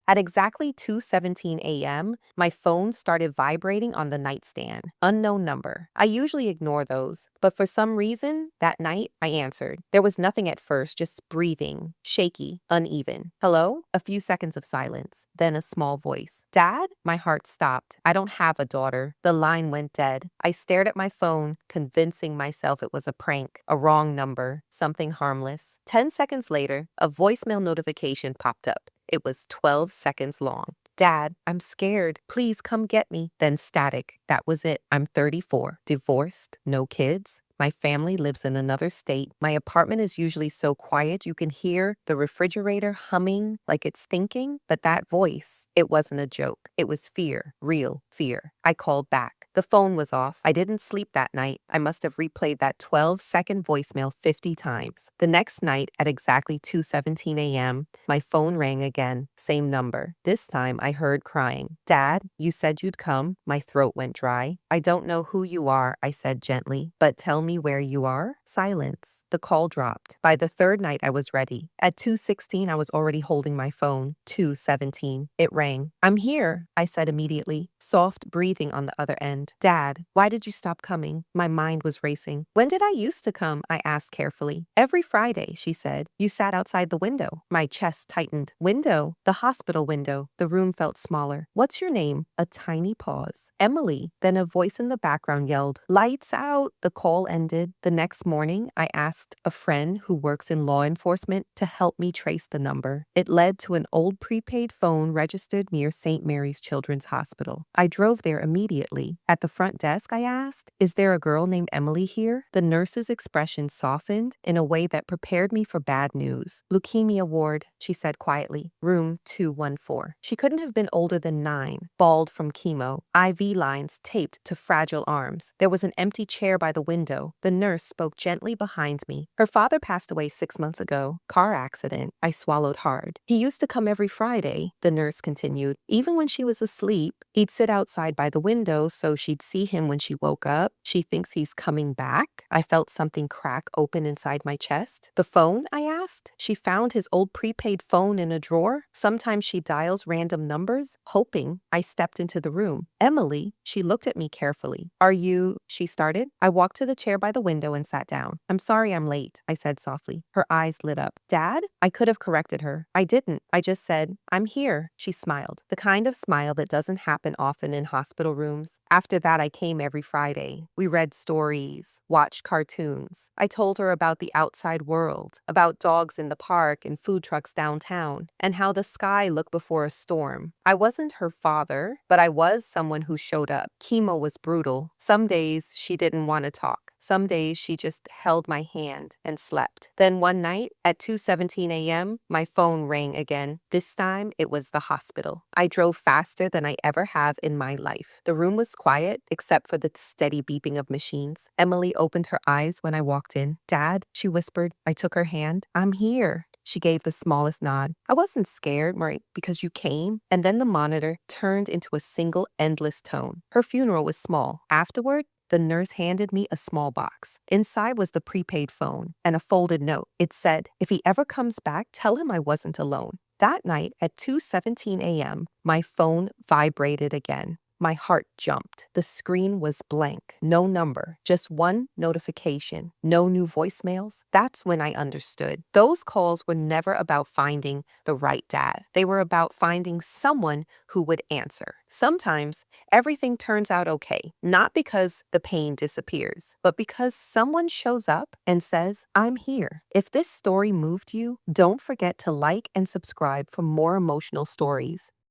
At exactly 2:17 a.m., my phone started vibrating on the nightstand. Unknown number. I usually ignore those, but for some reason, that night I answered. There was nothing at first, just breathing, shaky, uneven. Hello? A few seconds of silence, then a small voice. Dad? My heart stopped. I don't have a daughter. The line went dead. I stared at my phone, convincing myself it was a prank, a wrong number, something harmless. 10 seconds later, a voicemail notification popped up. It was 12 seconds long. Dad, I'm scared. Please come get me. Then static. That was it. I'm 34, divorced, no kids. My family lives in another state. My apartment is usually so quiet you can hear the refrigerator humming like it's thinking. But that voice, it wasn't a joke. It was fear, real fear. I called back. The phone was off. I didn't sleep that night. I must have replayed that 12-second voicemail 50 times. The next night at exactly 2:17 a.m., my phone rang again. Same number. This time I heard crying. Dad, you said you'd come. My throat went dry. I don't know who you are, I said gently, but tell me where you are. Silence. The call dropped. By the third night, I was ready. At 2:16, I was already holding my phone. 2:17. It rang. I'm here, I said immediately, soft breathing on the other end. Dad, why did you stop coming? My mind was racing. When did I used to come? I asked carefully. Every Friday, she said. You sat outside the window. My chest tightened. Window? The hospital window. The room felt smaller. What's your name? A tiny pause. Emily. Then a voice in the background yelled, Lights out. The call ended. The next morning, I asked a friend who works in law enforcement to help me trace the number. It led to an old prepaid phone registered near St. Mary's Children's Hospital. I drove there immediately. At the front desk, I asked, Is there a girl named Emily here? The nurse's expression softened in a way that prepared me for bad news. Leukemia ward, she said quietly. Room 214. She couldn't have been older than 9, bald from chemo, IV lines taped to fragile arms. There was an empty chair by the window. The nurse spoke gently behind me. Her father passed away 6 months ago. Car accident. I swallowed hard. He used to come every Friday, the nurse continued. Even when she was asleep, he'd sit outside by the window so she'd see him when she woke up. She thinks he's coming back. I felt something crack open inside my chest. The phone? I asked. She found his old prepaid phone in a drawer. Sometimes she dials random numbers, hoping. I stepped into the room. Emily, she looked at me carefully. Are you, she started. I walked to the chair by the window and sat down. I'm sorry I'm late, I said softly. Her eyes lit up. Dad? I could have corrected her. I didn't. I just said, I'm here. She smiled. The kind of smile that doesn't happen often in hospital rooms. After that, I came every Friday. We read stories, watched cartoons. I told her about the outside world, about dogs in the park and food trucks downtown, and how the sky looked before a storm. I wasn't her father, but I was someone who showed up. Chemo was brutal. Some days she didn't want to talk. Some days she just held my hand and slept. Then one night at 2:17 a.m., my phone rang again. This time it was the hospital. I drove faster than I ever have in my life. The room was quiet except for the steady beeping of machines. Emily opened her eyes when I walked in. Dad, she whispered. I took her hand. I'm here. She gave the smallest nod. I wasn't scared, right, because you came. And then the monitor turned into a single endless tone. Her funeral was small. Afterward, the nurse handed me a small box. Inside was the prepaid phone and a folded note. It said, if he ever comes back, tell him I wasn't alone. That night at 2:17 a.m., my phone vibrated again. My heart jumped. The screen was blank. No number, just one notification. No new voicemails. That's when I understood. Those calls were never about finding the right dad. They were about finding someone who would answer. Sometimes everything turns out okay, not because the pain disappears, but because someone shows up and says, I'm here. If this story moved you, don't forget to like and subscribe for more emotional stories.